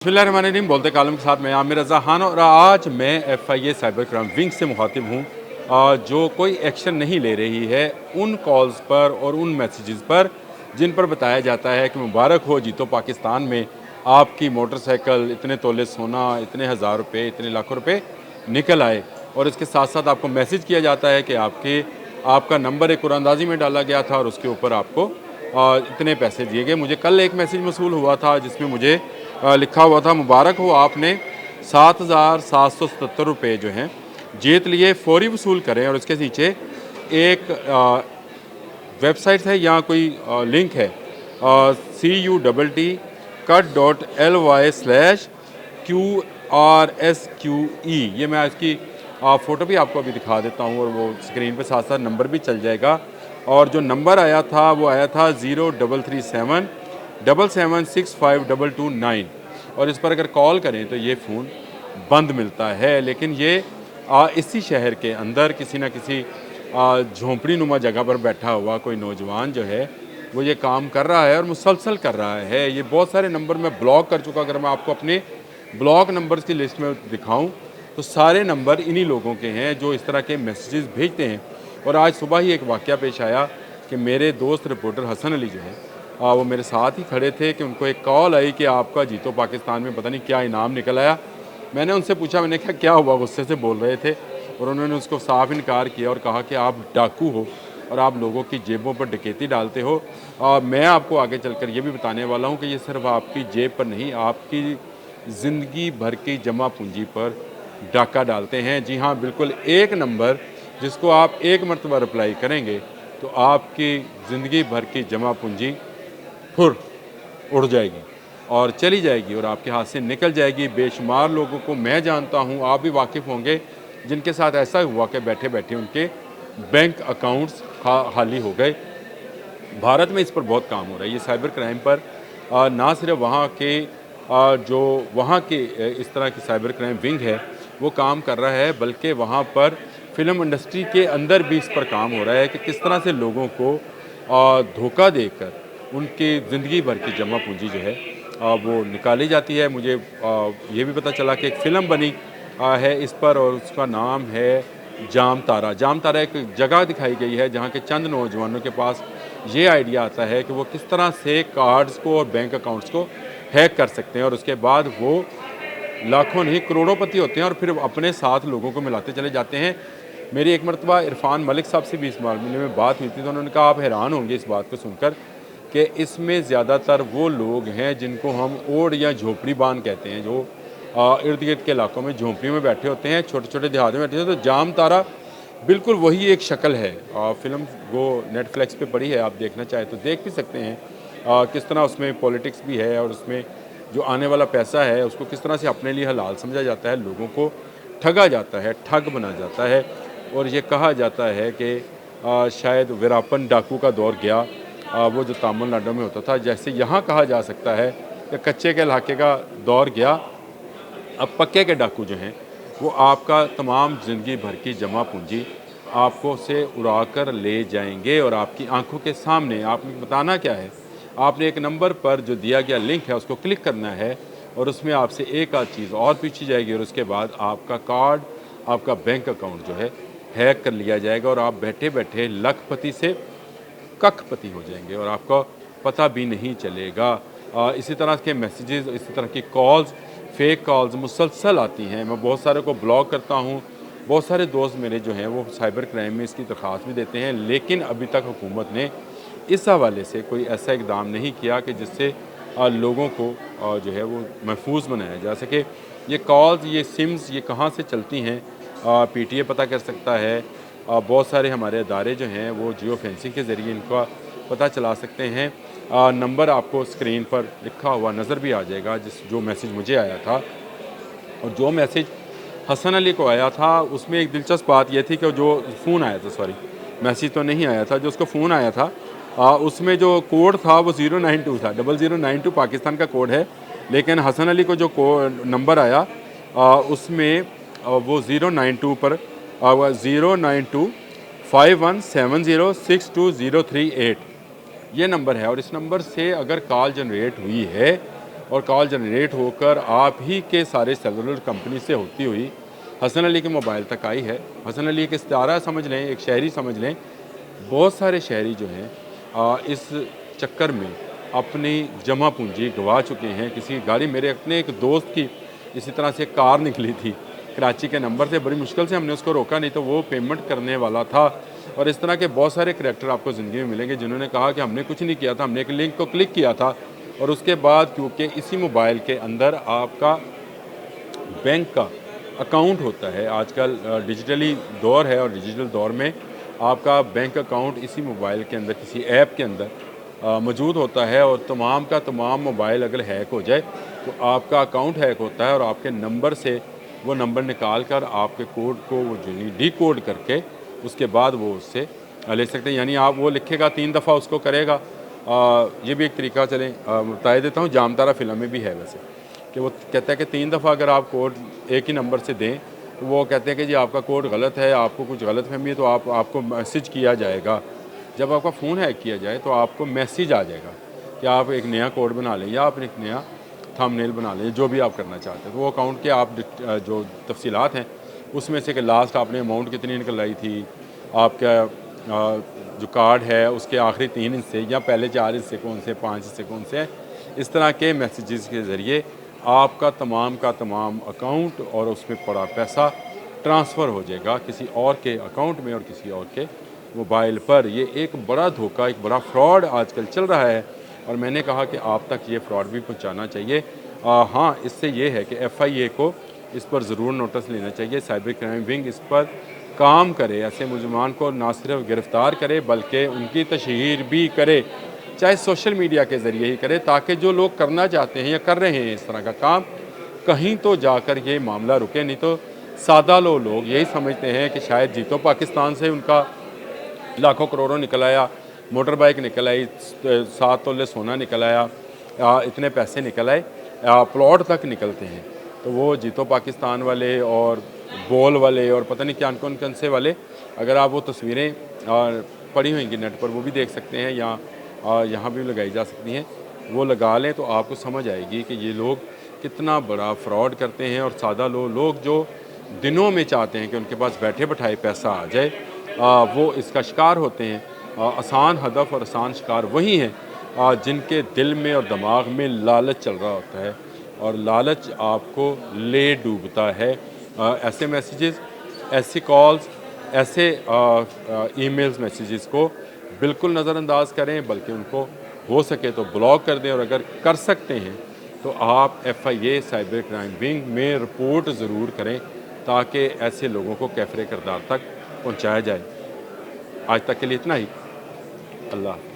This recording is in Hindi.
बिस्मिल्लाहिर्रहमानिर्रहीम। बोलते कालम के साथ मैं आमिर रज़ा खान और आज मैं FIA साइबर क्राइम विंग से मुखातिब हूँ जो कोई एक्शन नहीं ले रही है उन कॉल्स पर और उन मैसेजेस पर जिन पर बताया जाता है कि मुबारक हो जीतो पाकिस्तान में आपकी मोटरसाइकिल इतने तोले सोना, इतने हज़ार रुपये, इतने लाखों रुपए निकल आए। और इसके साथ साथ आपको मैसेज किया जाता है कि आपका नंबर एक कुरानंदाजी में डाला गया था और उसके ऊपर आपको इतने पैसे दिए गए। मुझे कल एक मैसेज मसूल हुआ था जिसमें मुझे लिखा हुआ था, मुबारक हो आपने 7,777 रुपये जो हैं जीत लिए, फौरी वसूल करें। और इसके नीचे एक वेबसाइट है या कोई लिंक है CUTTCUT.ly/QRSQE। ये मैं इसकी फ़ोटो भी आपको अभी दिखा देता हूँ और वो स्क्रीन पे साथ साथ नंबर भी चल जाएगा। और जो नंबर आया था वो आया था 0337776522 और इस पर अगर कॉल करें तो ये फ़ोन बंद मिलता है। लेकिन ये इसी शहर के अंदर किसी न किसी झोंपड़ी नुमा जगह पर बैठा हुआ कोई नौजवान जो है वो ये काम कर रहा है और मुसलसल कर रहा है। ये बहुत सारे नंबर मैं ब्लॉक कर चुका। अगर मैं आपको अपने ब्लॉक नंबर्स की लिस्ट में दिखाऊं तो सारे नंबर इन्हीं लोगों के हैं जो इस तरह के मैसेजेस भेजते हैं। और आज सुबह ही एक वाक़या पेश आया कि मेरे दोस्त रिपोर्टर हसन अली जो है वो मेरे साथ ही खड़े थे कि उनको एक कॉल आई कि आपका जीतो पाकिस्तान में पता नहीं क्या इनाम निकल आया। मैंने उनसे पूछा, मैंने कहा क्या हुआ, गुस्से से बोल रहे थे और उन्होंने उसको साफ इनकार किया और कहा कि आप डाकू हो और आप लोगों की जेबों पर डकैती डालते हो। मैं आपको आगे चलकर ये भी बताने वाला हूँ कि ये सिर्फ आपकी जेब पर नहीं, आपकी ज़िंदगी भर की जमा पूंजी पर डाका डालते हैं। जी हाँ, बिल्कुल एक नंबर जिसको आप एक मरतबा रिप्लाई करेंगे तो आपकी ज़िंदगी भर की जमा पूंजी फुर उड़ जाएगी और चली जाएगी और आपके हाथ से निकल जाएगी। बेशुमार लोगों को मैं जानता हूँ, आप भी वाकिफ़ होंगे, जिनके साथ ऐसा हुआ कि बैठे बैठे उनके बैंक अकाउंट्स खाली हो गए। भारत में इस पर बहुत काम हो रहा है। ये साइबर क्राइम पर ना सिर्फ वहाँ के जो वहाँ के इस तरह की साइबर क्राइम विंग है वो काम कर रहा है, बल्कि वहाँ पर फिल्म इंडस्ट्री के अंदर भी इस पर काम हो रहा है कि किस तरह से लोगों को धोखा देकर उनकी ज़िंदगी भर की जमा पूंजी जो है वो निकाली जाती है। मुझे ये भी पता चला कि एक फ़िल्म बनी है इस पर और उसका नाम है जाम तारा। जाम तारा एक जगह दिखाई गई है जहाँ के चंद नौजवानों के पास ये आइडिया आता है कि वो किस तरह से कार्ड्स को और बैंक अकाउंट्स को हैक कर सकते हैं और उसके बाद वो लाखों नहीं करोड़ोंपति होते हैं और फिर अपने साथ लोगों को मिलाते चले जाते हैं। मेरी एक मरतबा इरफान मलिक साहब से भी इस मामले में बात हुई थी तो उन्होंने कहा आप हैरान होंगे इस बात को सुनकर कि इसमें ज़्यादातर वो लोग हैं जिनको हम ओड या झोपड़ी बान कहते हैं, जो इर्द गिर्द के इलाकों में झोंपड़ियों में बैठे होते हैं, छोटे छोटे देहात में बैठे होते हैं। तो जाम तारा बिल्कुल वही एक शक्ल है। फ़िल्म वो नेटफ्लिक्स पे पड़ी है, आप देखना चाहें तो देख भी सकते हैं। किस तरह उसमें पॉलिटिक्स भी है और उसमें जो आने वाला पैसा है उसको किस तरह से अपने लिए हलाल समझा जाता है, लोगों को ठगा जाता है, ठग बना जाता है। और ये कहा जाता है कि शायद वीरापन डाकू का दौर गया, वो जो तमिलनाडु में होता था, जैसे यहाँ कहा जा सकता है कि कच्चे के इलाके का दौर गया, अब पक्के के डाकू जो हैं वो आपका तमाम ज़िंदगी भर की जमा पूंजी आपको से उड़ा कर ले जाएंगे। और आपकी आंखों के सामने आपने बताना क्या है, आपने एक नंबर पर जो दिया गया लिंक है उसको क्लिक करना है और उसमें आपसे एक आध चीज़ और पूछी जाएगी और उसके बाद आपका कार्ड, आपका बैंक अकाउंट जो है हैक कर लिया जाएगा और आप बैठे बैठे लखपति से कखपति हो जाएंगे और आपको पता भी नहीं चलेगा। इसी तरह के मैसेजेस, इसी तरह की कॉल्स, फेक कॉल्स मुसलसल आती हैं। मैं बहुत सारे को ब्लॉक करता हूँ। बहुत सारे दोस्त मेरे जो हैं वो साइबर क्राइम में इसकी दरख्वास्त भी देते हैं, लेकिन अभी तक हुकूमत ने इस हवाले से कोई ऐसा इकदाम नहीं किया कि जिससे लोगों को जो है वो महफूज बनाया जा सके। ये कॉल्स, ये सिम्स, ये कहाँ से चलती हैं PTA पता कर सकता है। बहुत सारे हमारे अदारे जो हैं वो जियो फेंसिंग के ज़रिए इनका पता चला सकते हैं। नंबर आपको स्क्रीन पर लिखा हुआ नज़र भी आ जाएगा जो मैसेज मुझे आया था। और जो मैसेज हसन अली को आया था उसमें एक दिलचस्प बात यह थी कि जो फ़ोन आया था, सॉरी मैसेज तो नहीं आया था, जो उसको फ़ोन आया था उसमें जो कोड था वो 092 था, 0092 पाकिस्तान का कोड है। लेकिन हसन अली को जो नंबर आया उसमें वो 092 पर 09251706203 ये नंबर है। और इस नंबर से अगर कॉल जनरेट हुई है और कॉल जनरेट होकर आप ही के सारे सेलुलर कंपनी से होती हुई हसन अली के मोबाइल तक आई है। हसन अली एक इस्तारा समझ लें, एक शहरी समझ लें। बहुत सारे शहरी जो हैं इस चक्कर में अपनी जमा पूंजी गंवा चुके हैं। किसी गाड़ी, मेरे अपने एक दोस्त की इसी तरह से कार निकली थी कराची के नंबर से, बड़ी मुश्किल से हमने उसको रोका, नहीं तो वो पेमेंट करने वाला था। और इस तरह के बहुत सारे करैक्टर आपको ज़िंदगी में मिलेंगे जिन्होंने कहा कि हमने कुछ नहीं किया था, हमने एक लिंक को क्लिक किया था और उसके बाद क्योंकि इसी मोबाइल के अंदर आपका बैंक का अकाउंट होता है, आजकल डिजिटली दौर है और डिजिटल दौर में आपका बैंक अकाउंट इसी मोबाइल के अंदर किसी ऐप के अंदर मौजूद होता है। और तमाम का तमाम मोबाइल अगर हैक हो जाए तो आपका अकाउंट हैक होता है और आपके नंबर से वो नंबर निकाल कर आपके कोड को वो जो डी कोड करके उसके बाद वो उससे ले सकते हैं। यानी आप वो लिखेगा 3 दफ़ा उसको करेगा। ये भी एक तरीका चलें बता देता हूँ, जामतारा फिल्म में भी है वैसे, कि वो कहता है कि 3 दफ़ा अगर आप कोड एक ही नंबर से दें तो वो कहते हैं कि जी आपका कोड गलत है, आपको कुछ गलतफहमी है तो आपको मैसेज किया जाएगा। जब आपका फ़ोन हैक किया जाए तो आपको मैसेज आ जाएगा कि आप एक नया कोड बना लें या आप एक नया थंबनेल बना लें, जो भी आप करना चाहते हैं। तो वो अकाउंट के आप जो तफसीलात हैं उसमें से कि लास्ट आपने अमाउंट कितनी निकलाई थी, आपका जो कार्ड है उसके आखिरी 3 हिस्से या पहले 4 हिस्से कौन से, 5 हिस्से कौन से हैं, इस तरह के मैसेजेस के ज़रिए आपका तमाम का तमाम अकाउंट और उसमें पड़ा पैसा ट्रांसफ़र हो जाएगा किसी और के अकाउंट में और किसी और के मोबाइल पर। ये एक बड़ा धोखा, एक बड़ा फ्रॉड आजकल चल रहा है और मैंने कहा कि आप तक ये फ्रॉड भी पहुंचाना चाहिए। हाँ, इससे ये है कि FIA को इस पर ज़रूर नोटिस लेना चाहिए। साइबर क्राइम विंग इस पर काम करे, ऐसे मुलजमान को ना सिर्फ गिरफ़्तार करे बल्कि उनकी तशहीर भी करे, चाहे सोशल मीडिया के ज़रिए ही करे, ताकि जो लोग करना चाहते हैं या कर रहे हैं इस तरह का काम, कहीं तो जाकर ये मामला रुके। नहीं तो सादा लोग यही समझते हैं कि शायद जीतो पाकिस्तान से उनका लाखों करोड़ों निकल आया, मोटर बाइक निकल आई, 7 तोले सोना निकल आया, इतने पैसे निकल आए, प्लॉट तक निकलते हैं। तो वो जीतो पाकिस्तान वाले और बॉल वाले और पता नहीं क्या कौन कौन से वाले, अगर आप वो तस्वीरें पड़ी होंगी नेट पर वो भी देख सकते हैं या यहाँ भी लगाई जा सकती हैं, वो लगा लें तो आपको समझ आएगी कि ये लोग कितना बड़ा फ्रॉड करते हैं। और सादा लोग जो दिनों में चाहते हैं कि उनके पास बैठे बैठाए पैसा आ जाए, वो इसका शिकार होते हैं। आसान हदफ और आसान शिकार वही हैं जिनके दिल में और दिमाग में लालच चल रहा होता है और लालच आपको ले डूबता है। ऐसे मैसेजेस, ऐसी कॉल्स, ऐसे ईमेल्स, मैसेजेस को बिल्कुल नज़रअंदाज करें, बल्कि उनको हो सके तो ब्लॉक कर दें। और अगर कर सकते हैं तो आप FIA साइबर क्राइम विंग में रिपोर्ट ज़रूर करें ताकि ऐसे लोगों को कैफरे किरदार तक पहुंचाया जाए। आज तक के लिए इतना ही। अल्लाह।